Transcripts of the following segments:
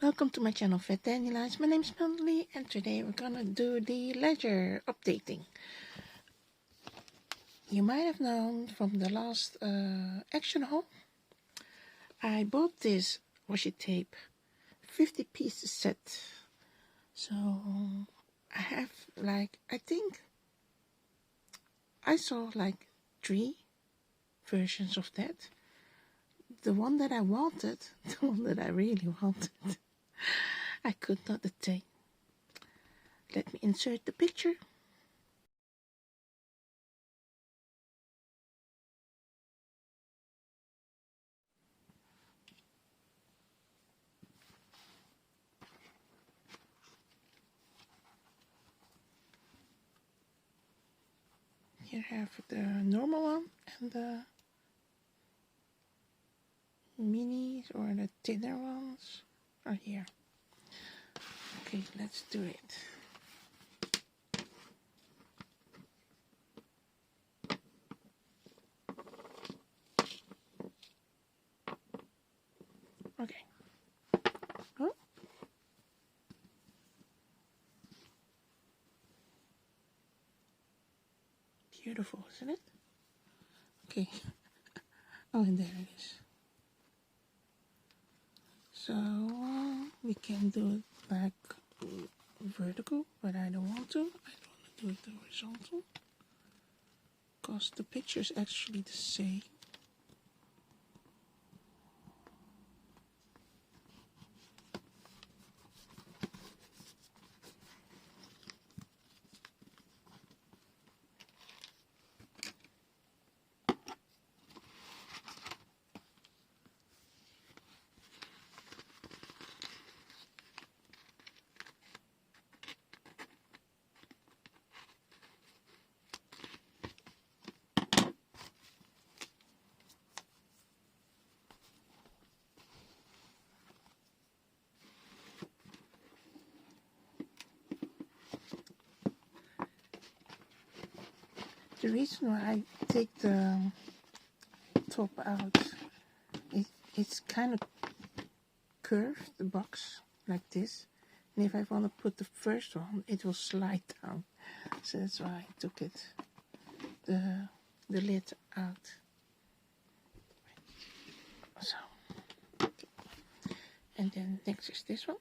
Welcome to my channel Faddies. My name is Melanie and today we're gonna do the ledger updating. You might have known from the last action haul, I bought this Washitape 50 pieces set. So I have I think I saw like 3 versions of that. The one that I wanted, the one that I really wanted, I could not attain. Let me insert the picture. Here I have the normal one and the minis or the thinner ones are here. Okay, let's do it. Okay. Oh. Beautiful, isn't it? Okay. Oh, and there it is. So we can do it like vertical, but I don't want to. I don't want to do it horizontal because the picture is actually the same. The reason why I take the top out, it's kind of curved, the box, like this. And if I want to put the first one, it will slide down. So that's why I took it, the lid out. So, okay. And then next is this one.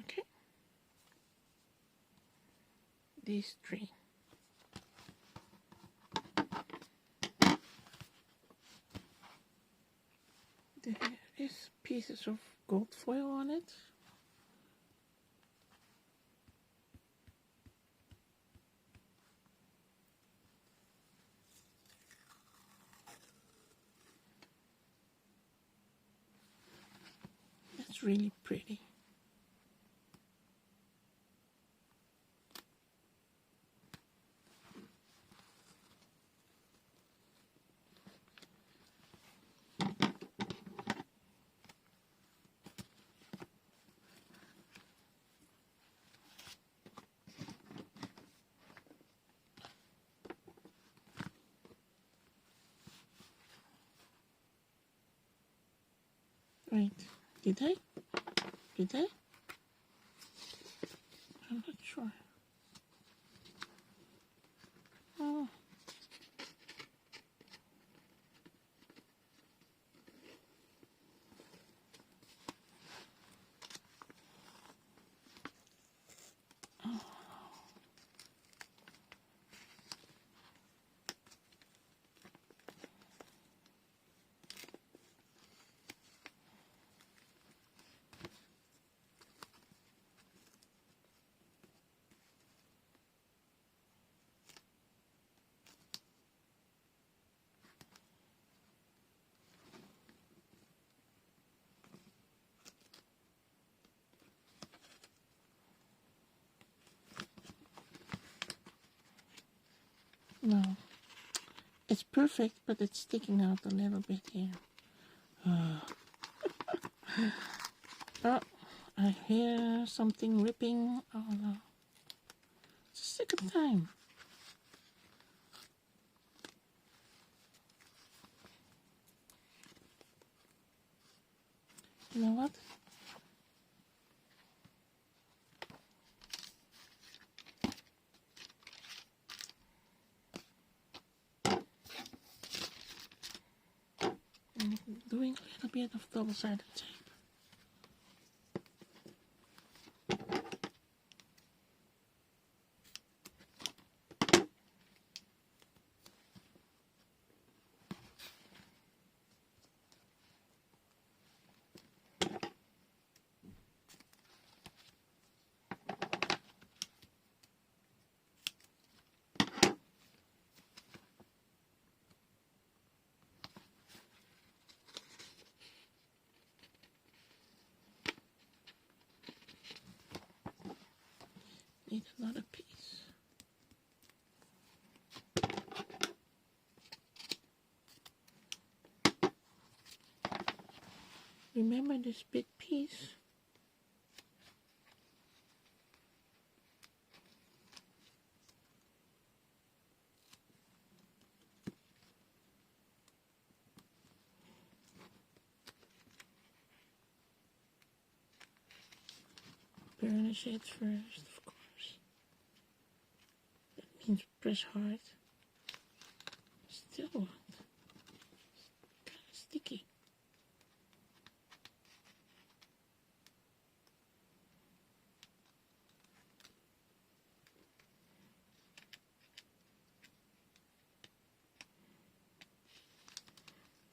Okay. These 3. There is pieces of gold foil on it. That's really pretty. Wait, did I? Did I? I'm not sure. Oh. No, it's perfect, but it's sticking out a little bit here. Oh, I hear something ripping. Oh no, it's the second time. You know what? I'm doing a little bit of double-sided tape. Need another piece. Remember this big piece? Burnish it first, of course. That means press hard. Still what? It's kind of sticky.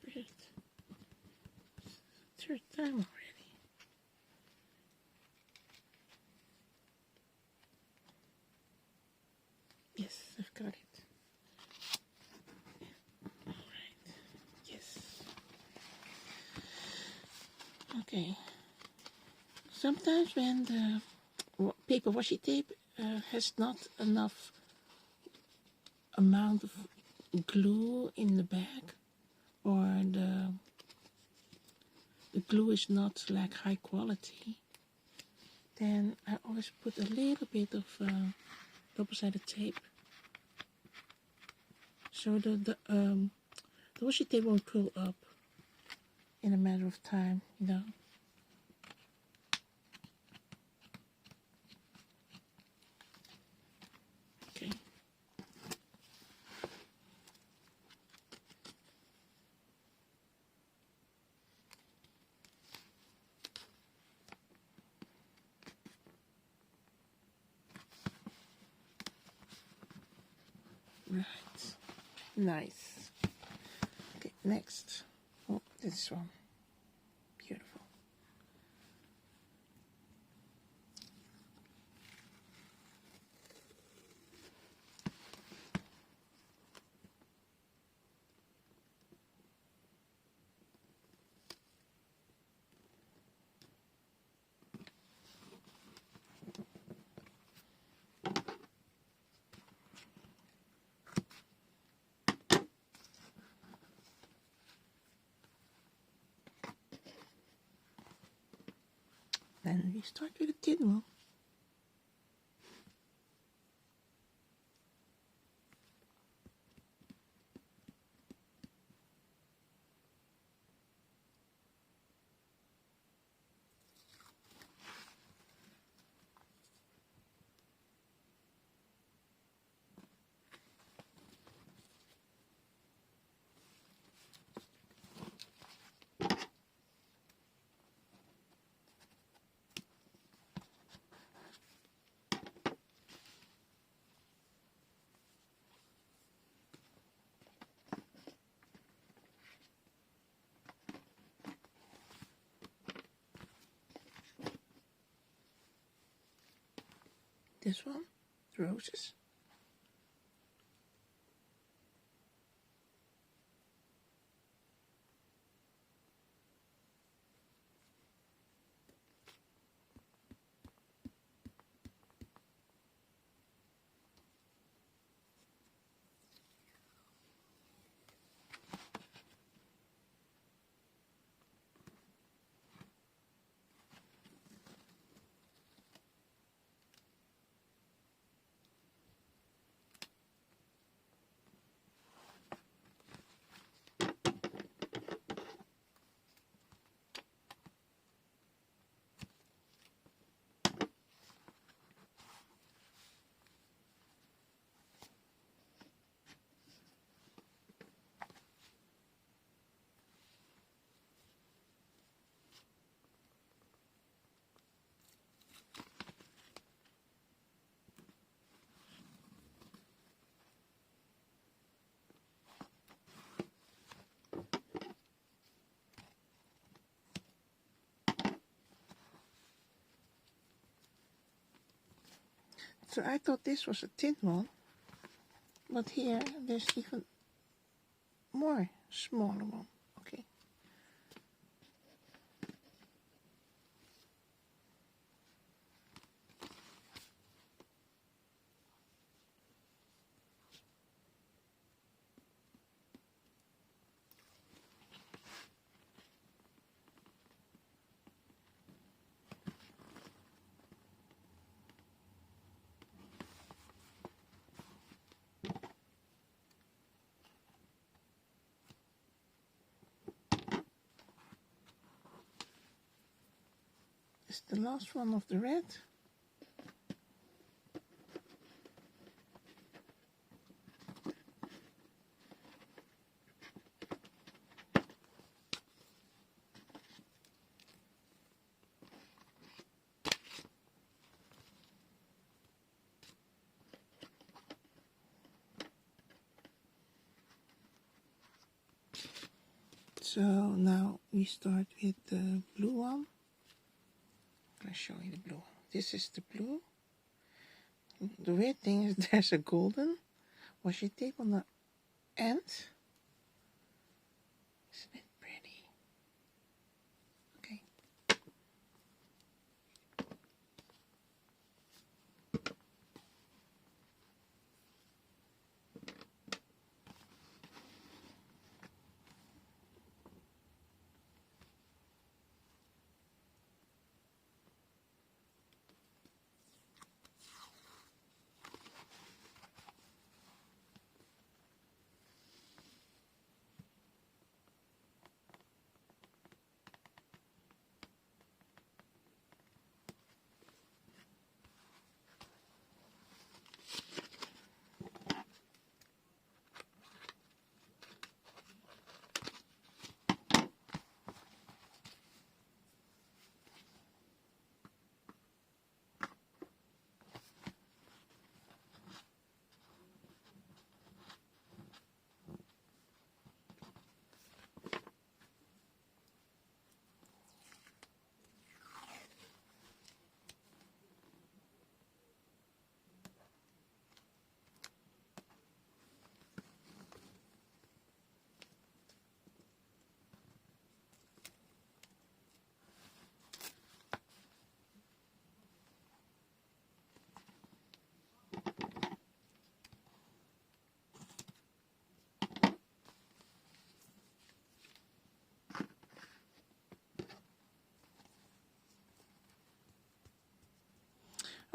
Great. Third time already. Yes, I've got it. Alright. Yes. Okay. Sometimes when the paper washi tape has not enough amount of glue in the bag, or the glue is not like high quality, then I always put a little bit of double-sided tape, so the washi tape won't curl up in a matter of time, you know. Okay. Right. Nice. Okay, next. Oh, this one. Beautiful. Then we start with a thin one. This one, roses. So I thought this was a tin one, but here there's even more smaller one. Okay. It's the last one of the red. So now we start with the blue one. I'll show you the blue. This is the blue. The weird thing is there's a golden washi tape on the end. Isn't it pretty? Okay.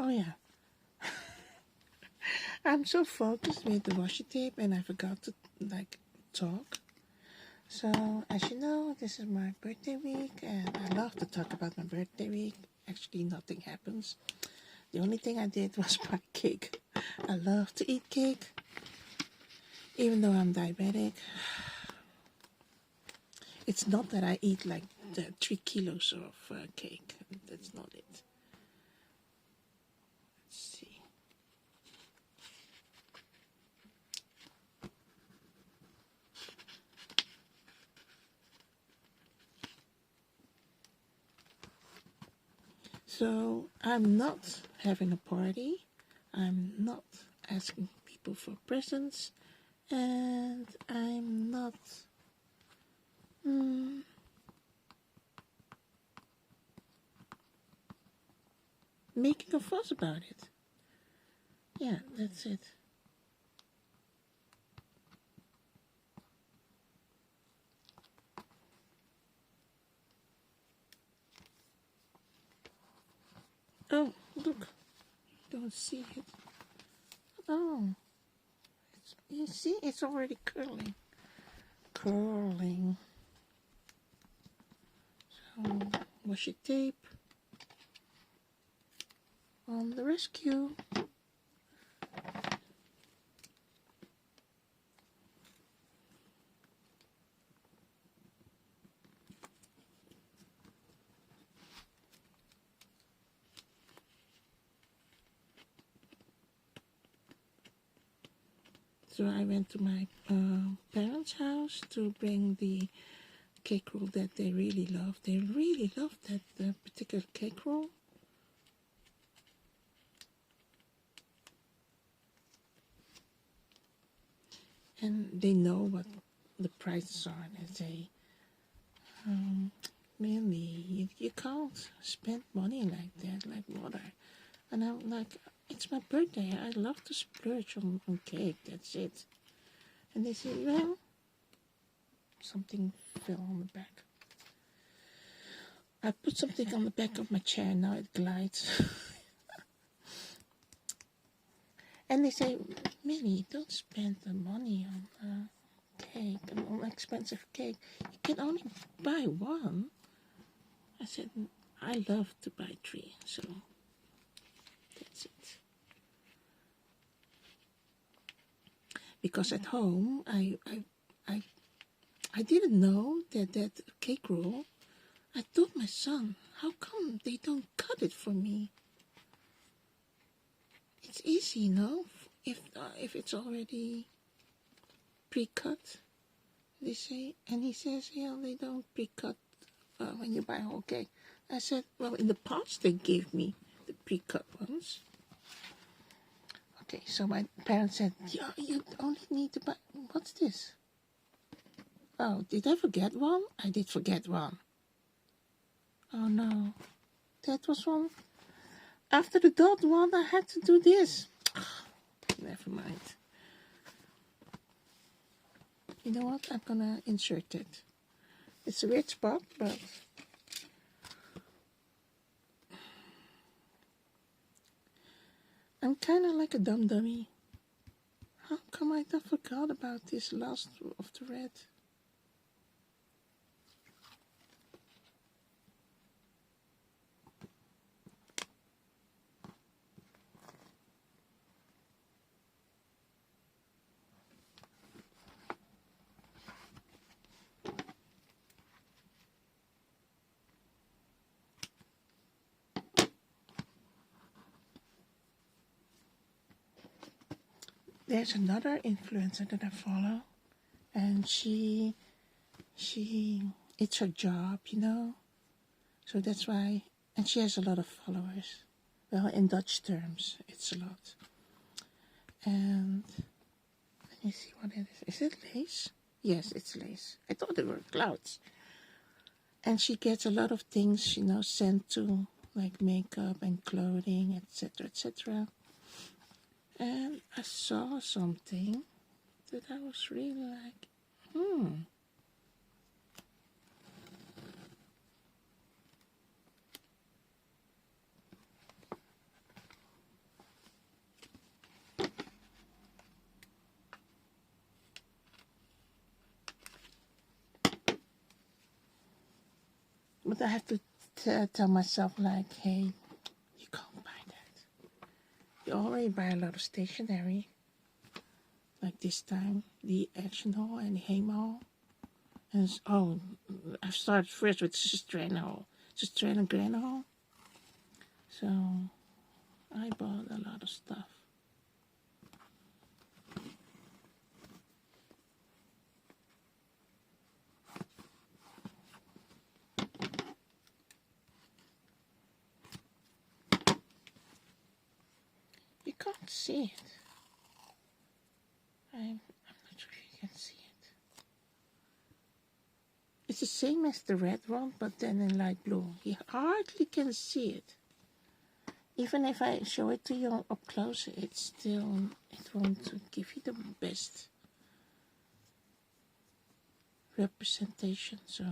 Oh yeah. I'm so focused with the washi tape and I forgot to talk. So as you know, this is my birthday week and I love to talk about my birthday week. Actually nothing happens. The only thing I did was buy cake. I love to eat cake. Even though I'm diabetic. It's not that I eat like 3 kilos of cake. That's not it. Let's see. So I'm not having a party. I'm not asking people for presents, and I'm not making a fuss about it. Yeah, that's it. Oh, look, you don't see it. Oh, you see, it's already curling. Curling. So, washi tape on the rescue. So I went to my parents' house to bring the cake roll that they really love. They really love that particular cake roll. And they know what the prices are. And they say, Millie, you can't spend money like that, like water. And I'm like, it's my birthday. I love to splurge on cake. That's it. And they say, well, something fell on the back. I put something on the back of my chair. Now it glides. And they say, Millie, don't spend the money on cake, on expensive cake. You can only buy one. I said, I love to buy 3, so that's it. Because at home, I didn't know that cake roll. I told my son, how come they don't cut it for me? It's easy, no? If it's already pre-cut, they say. And he says, yeah, they don't pre-cut when you buy a whole cake. I said, well, in the past they gave me the pre-cut ones. Okay, so my parents said, yeah, you only need to buy, what's this? Oh, did I forget one? I did forget one. Oh no, that was one. After the dot one, I had to do this. Never mind. You know what? I'm gonna insert it. It's a weird spot, but I'm kind of like a dumb dummy. How come I forgot about this last of the red? There's another influencer that I follow, and she, it's her job, you know, so that's why, and she has a lot of followers. Well, in Dutch terms, it's a lot. And let me see what it is. Is it lace? Yes, it's lace. I thought they were clouds. And she gets a lot of things, you know, sent to, like makeup and clothing, etc., etc. And I saw something that I was really like, But I have to tell myself, like, hey, you can't buy that. You already buy a lot of stationery. Like this time, the Action Hall and the Hemel. And I started first with Sister and Grand Hall. So I bought a lot of stuff. You can't see it. I'm not sure if you can see it. It's the same as the red one, but then in light blue. You hardly can see it. Even if I show it to you up close, it won't give you the best representation. So,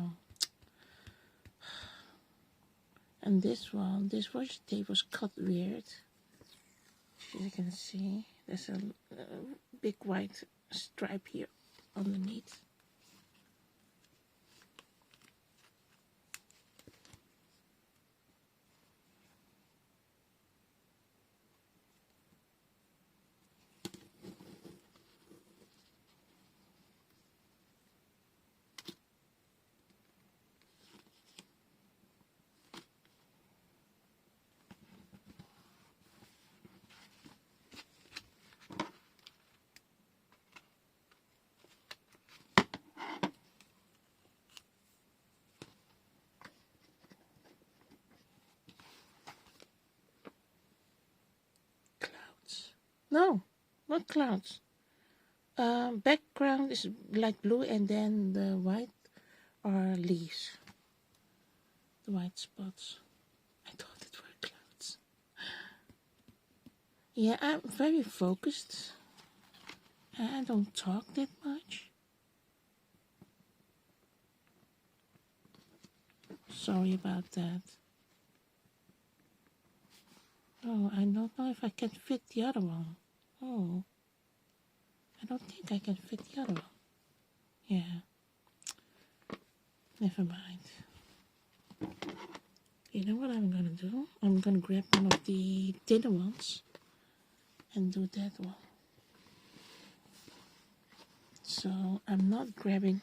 and this washi tape was cut weird. As you can see, there's a big white stripe here underneath. No, not clouds. Background is light blue, and then the white are leaves. The white spots. I thought it were clouds. Yeah, I'm very focused. I don't talk that much. Sorry about that. Oh, I don't know if I can fit the other one. Oh, I don't think I can fit the other one. Yeah, never mind. You know what I'm gonna do? I'm gonna grab one of the thinner ones and do that one. So I'm not grabbing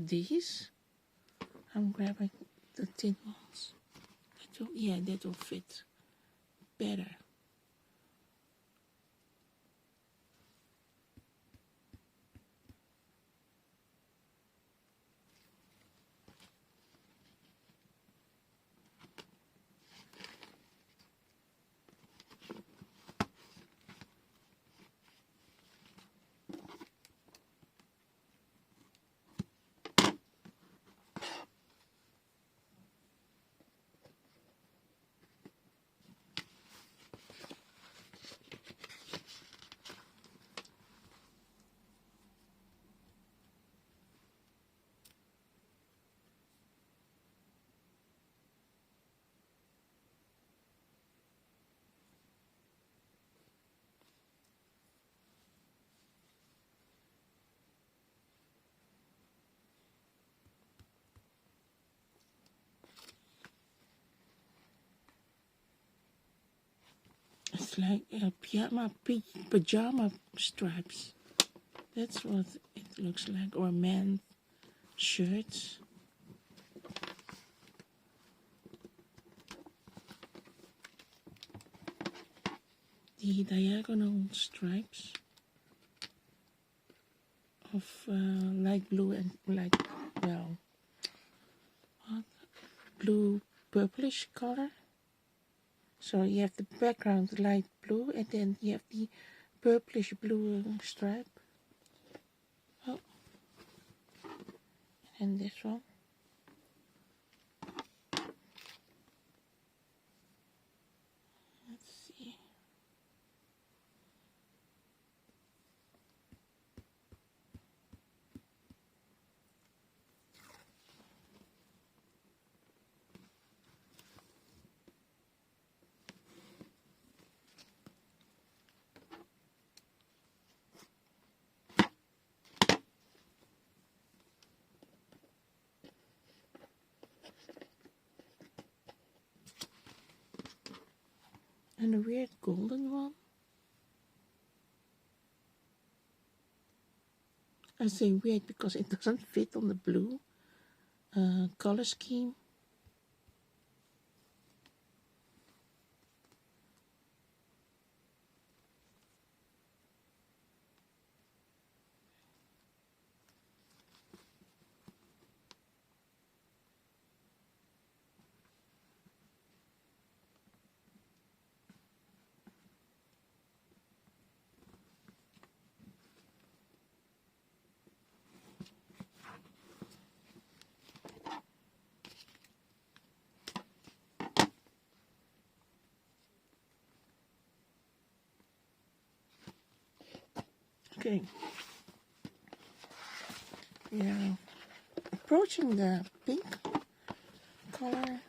these. I'm grabbing the thin ones. That will fit better. It's like pajama stripes. That's what it looks like, or men's shirts. The diagonal stripes of light blue and blue purplish color. So you have the background light blue, and then you have the purplish blue stripe. Oh, and this one. Let's see. And a weird golden one. I say weird because it doesn't fit on the blue color scheme. Okay. We are approaching the pink color.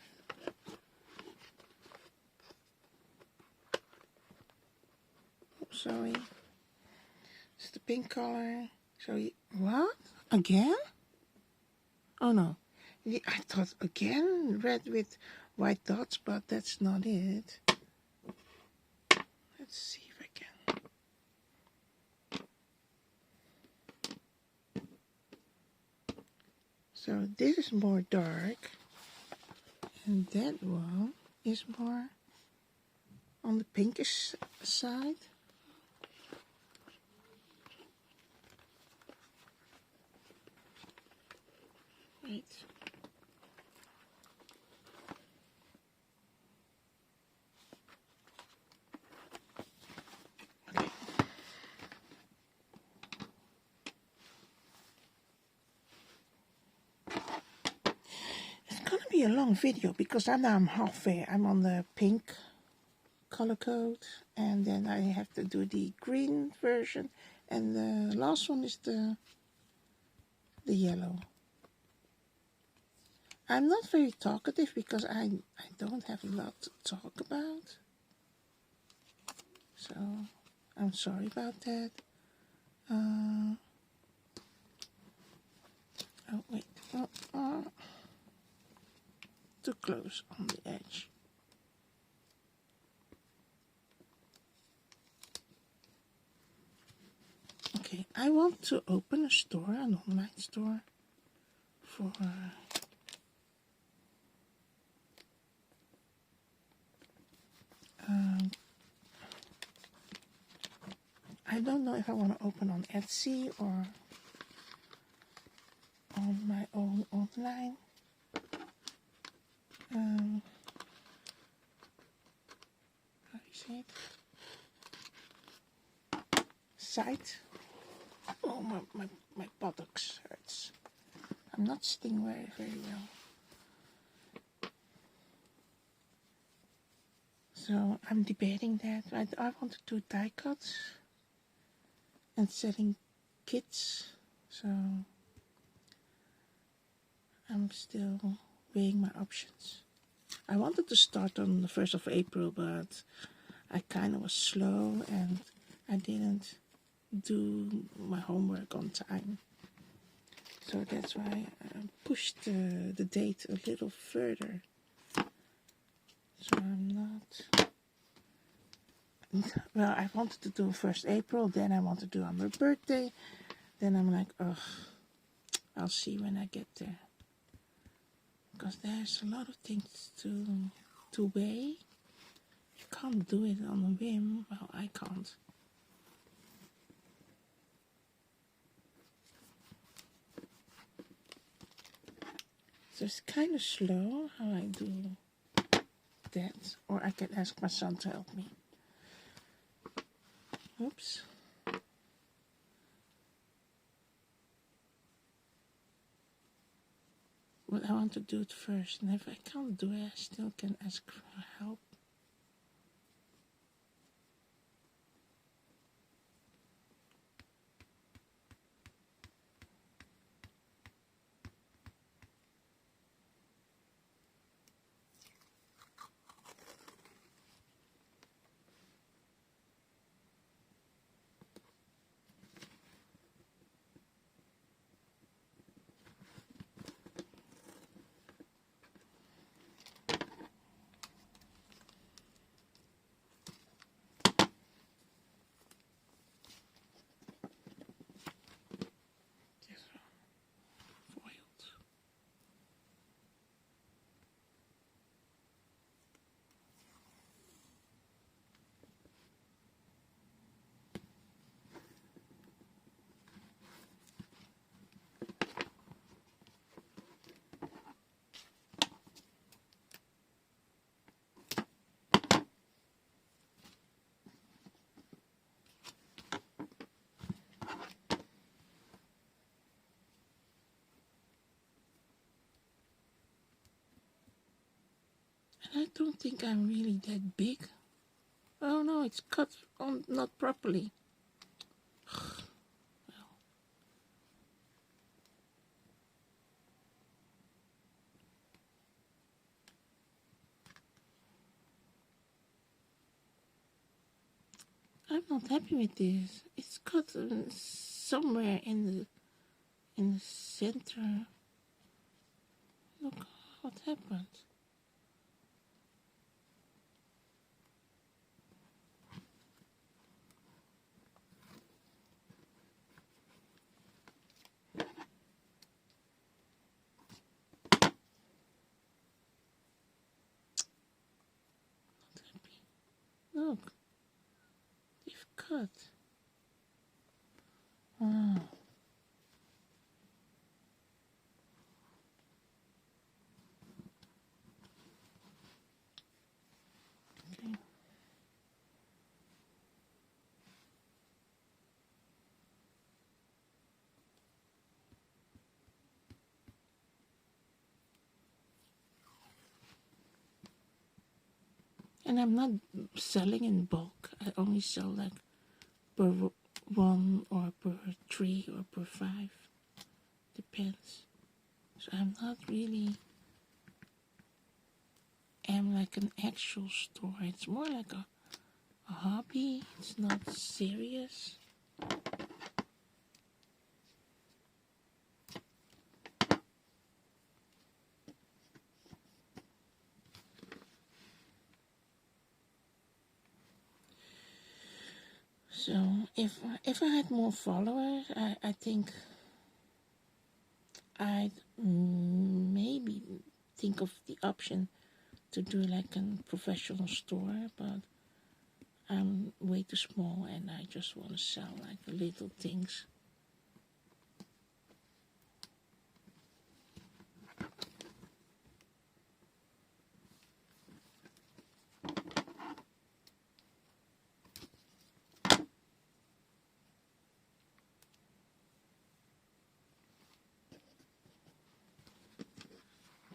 Oh, sorry. It's the pink color. So what? Again? Oh no. I thought again red with white dots, but that's not it. Let's see if I can. So this is more dark, and that one is more on the pinkish side. Wait. Okay. It's gonna be a long video because I'm halfway. I'm on the pink color code, and then I have to do the green version, and the last one is the yellow. I'm not very talkative because I don't have a lot to talk about, so I'm sorry about that. Oh wait, too close on the edge. Okay, I want to open a store, an online store for I don't know if I want to open on Etsy or on my own online how do you say it? Site. Oh, my buttocks hurts. I'm not sitting very well. So I'm debating that. I want to do die cuts and selling kits. So I'm still weighing my options. I wanted to start on the 1st of April, but I kind of was slow and I didn't do my homework on time. So that's why I pushed the date a little further. So I'm not... Well, I wanted to do 1st April, then I want to do on my birthday. Then I'm like, oh, I'll see when I get there. Because there's a lot of things to weigh. You can't do it on a whim. Well, I can't. So it's kind of slow how I do that. Or I can ask my son to help me. Oops. But I want to do it first. And if I can't do it, I still can ask for help. I don't think I'm really that big. Oh no, it's cut on not properly. not happy with this. It's cut somewhere in the center. Look what happened. Look, they've cut. Oh. Okay. And I'm not selling in bulk. I only sell like per one or per 3 or per 5. Depends. So I'm not really like an actual store. It's more like a hobby. It's not serious. So if I had more followers, I think I'd maybe think of the option to do like a professional store, but I'm way too small and I just want to sell like little things.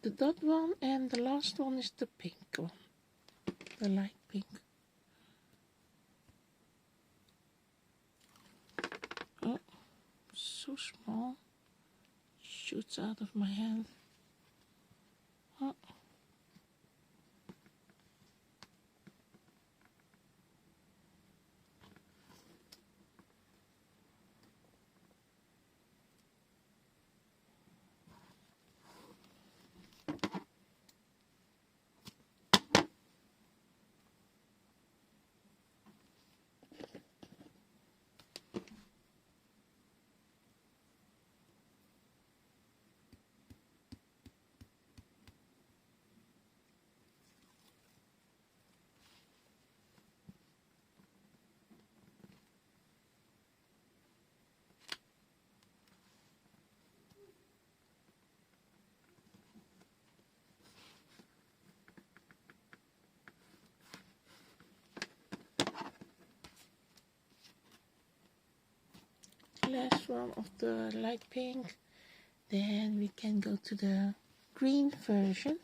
The dot one, and the last one is the pink one, the light pink. Oh, so small, shoots out of my hand. Oh. Last one of the light pink, then we can go to the green version.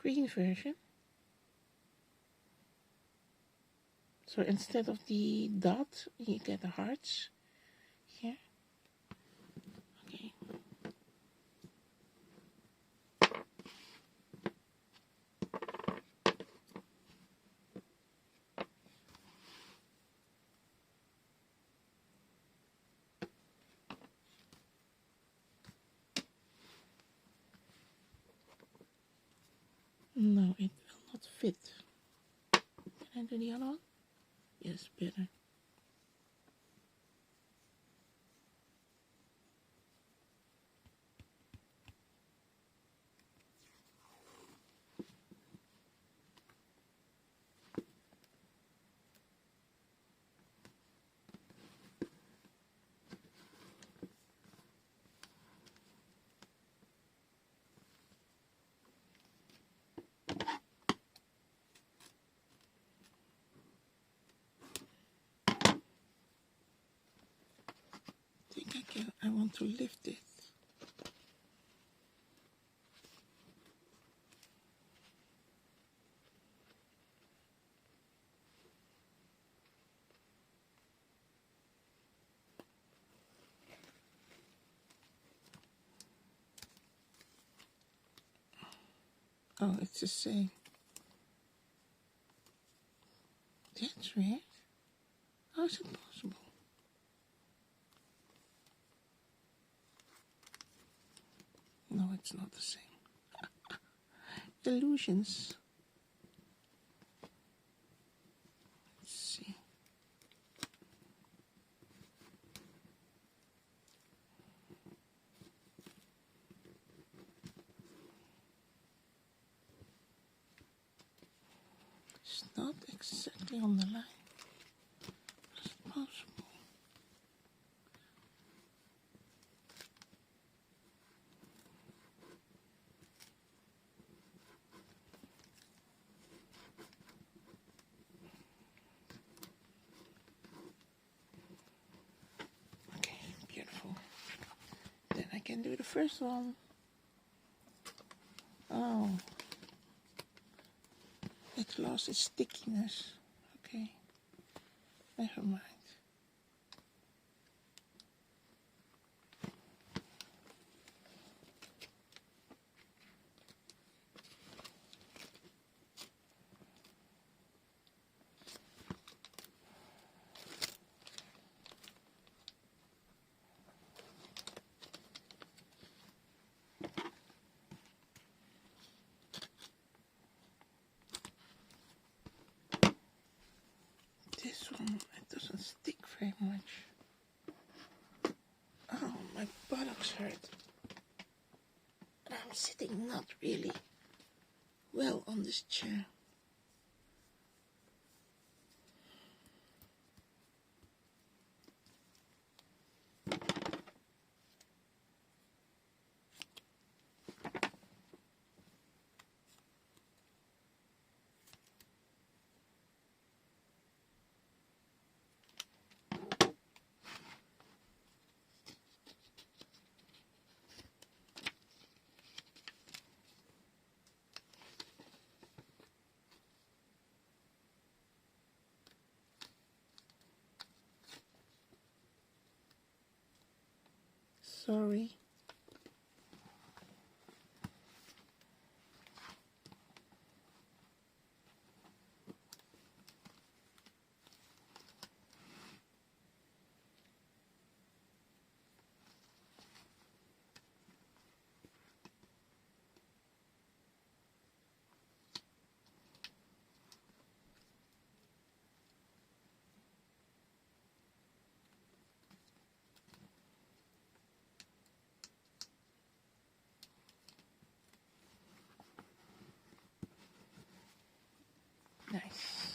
Green version. So instead of the dot, you get the hearts here. Okay. No, it will not fit. Can I do the other one? Yes, better. I want to lift it. Oh, it's the same. That's weird. How is it possible? No, it's not the same. Illusions. Let's see. It's not exactly on the line. How is it possible? Okay, beautiful. Then I can do the first one. Oh, it lost its stickiness. Okay, never mind. This one, it doesn't stick very much. Oh, my buttocks hurt. And I'm sitting not really well on this chair. Sorry. Nice.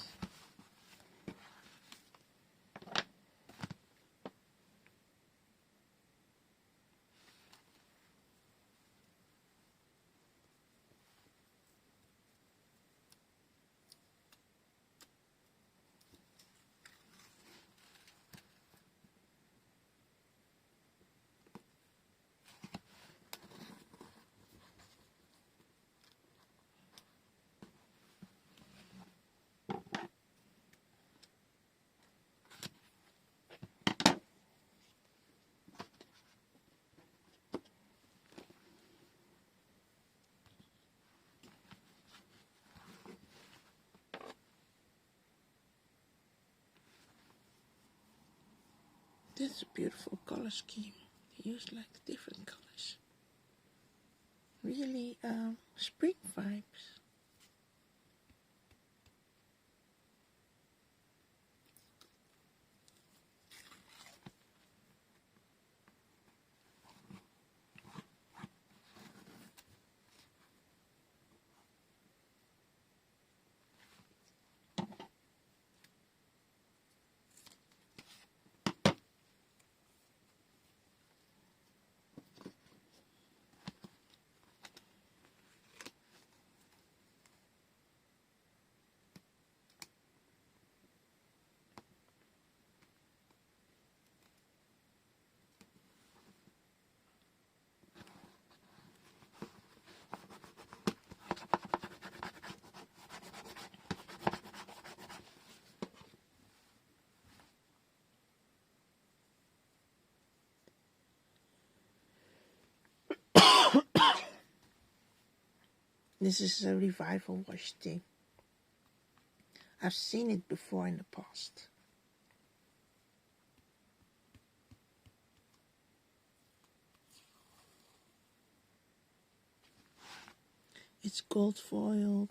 That's a beautiful color scheme. They use like different colors. Really spring vibes. This is a revival washi tape. I've seen it before in the past. It's gold foiled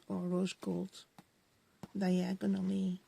or rose gold diagonally.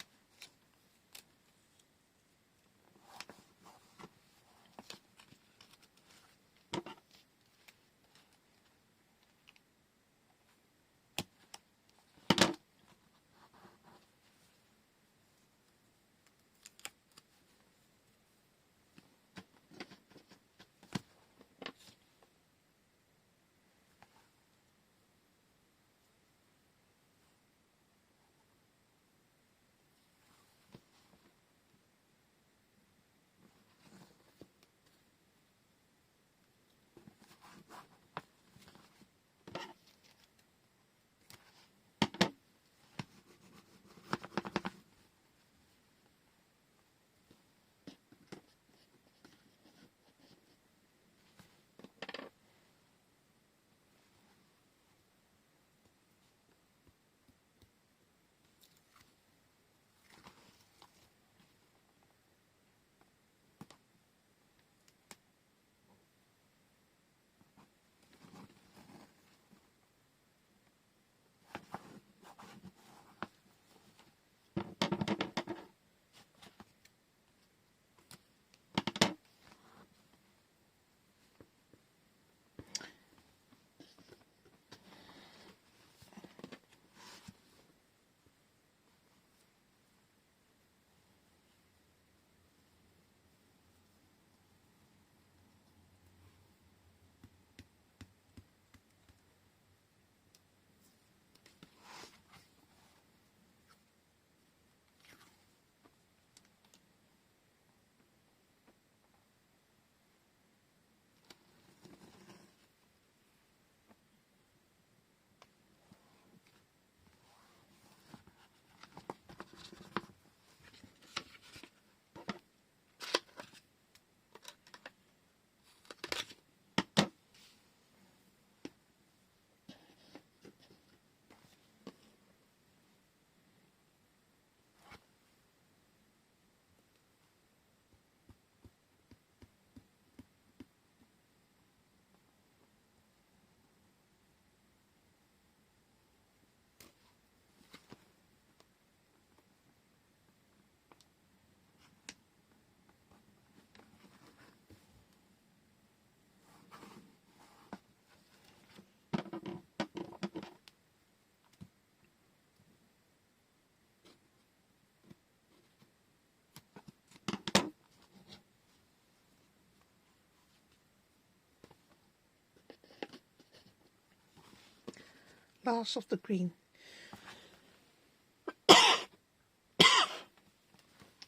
Last of the green.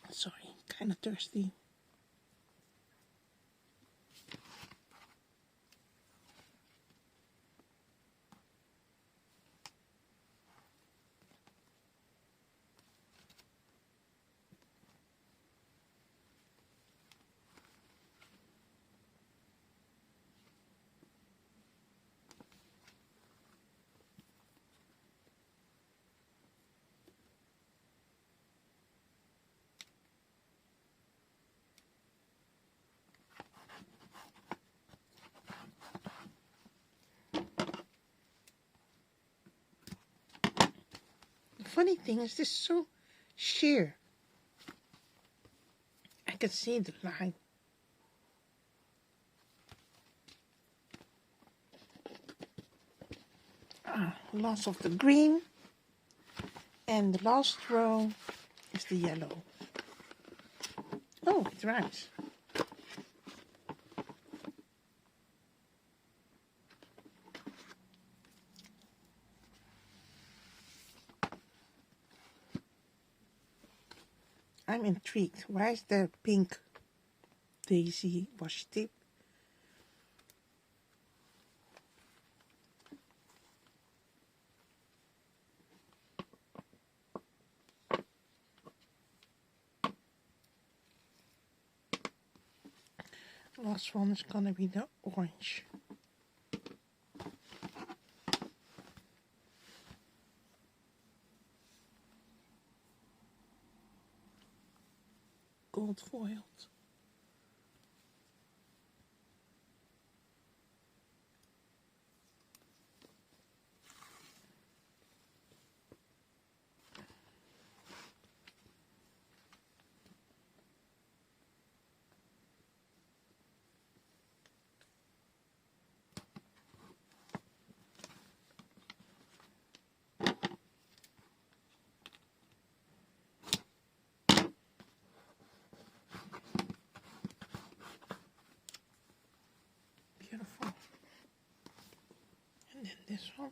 Sorry, kind of thirsty. The funny thing is, this is so sheer. I can see the line. Lots of the green, and the last row is the yellow. Oh, it rhymes. I'm intrigued. Why is there pink daisy washi tape? Last one is gonna be the orange. gold foiled. Beautiful. And then this one.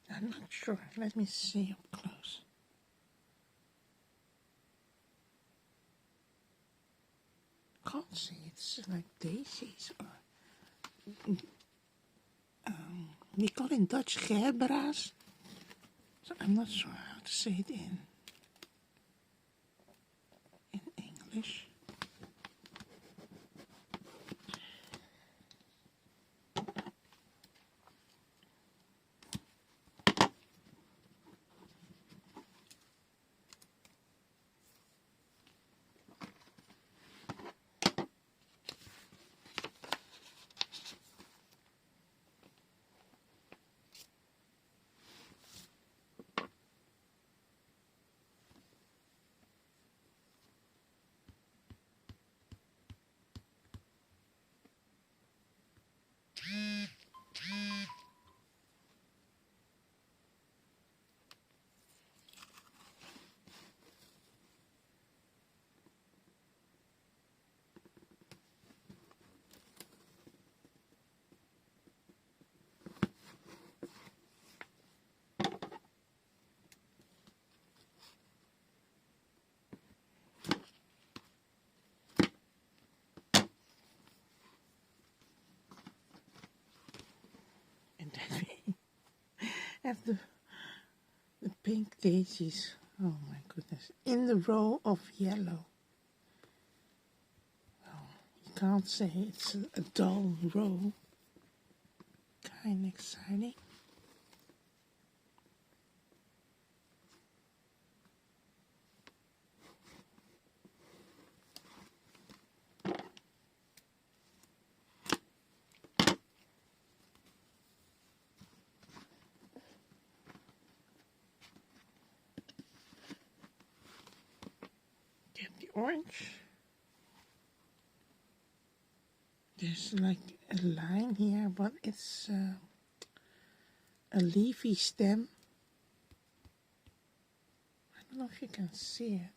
I'm not sure. Let me see up close. Can't see. It's like daisies. We call in Dutch gerbera's. So I'm not sure how to say it in English. And then we have the pink daisies. Oh my goodness. In the row of yellow. Well, you can't say it's a dull row. Kind of exciting. Get the orange. There's like a line here, but it's a leafy stem. I don't know if you can see it.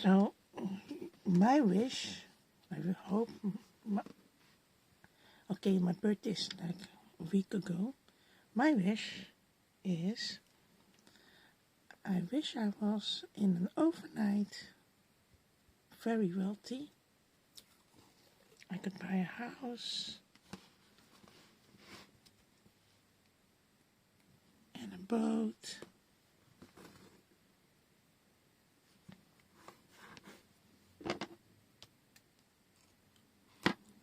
So, my wish, I will hope, okay, my birthday is like a week ago. My wish is I wish I was in an overnight very wealthy. I could buy a house and a boat.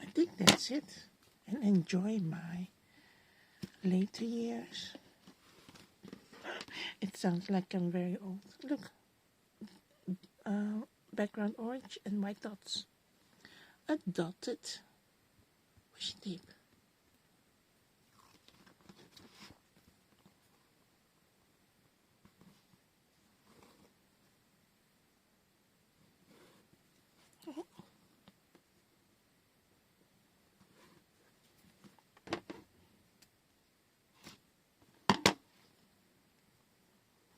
I think that's it. And enjoy my later years. It sounds like I'm very old. Look, background orange and white dots. A dotted washi tape.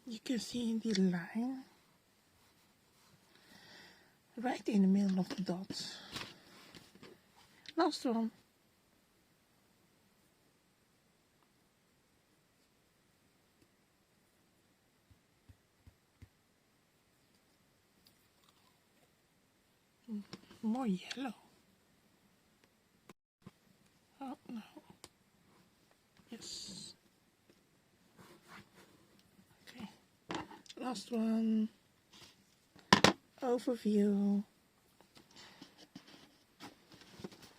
You can see the line right in the middle of the dots. Last one. More yellow. Oh no. Yes. Okay. Last one. Overview.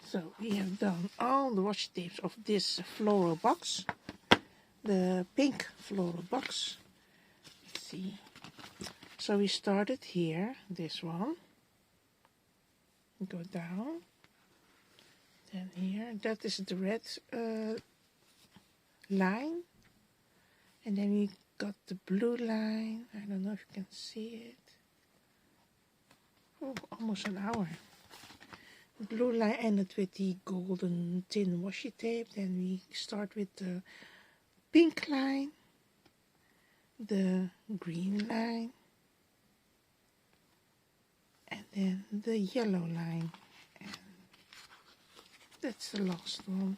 So we have done all the washi tapes of this floral box. The pink floral box. Let's see. So we started here, this one. Go down. Then here, that is the red line. And then we got the blue line. I don't know if you can see it. Oh, almost an hour. The blue line ended with the golden tin washi tape. Then we start with the pink line, the green line, and then the yellow line. And that's the last one.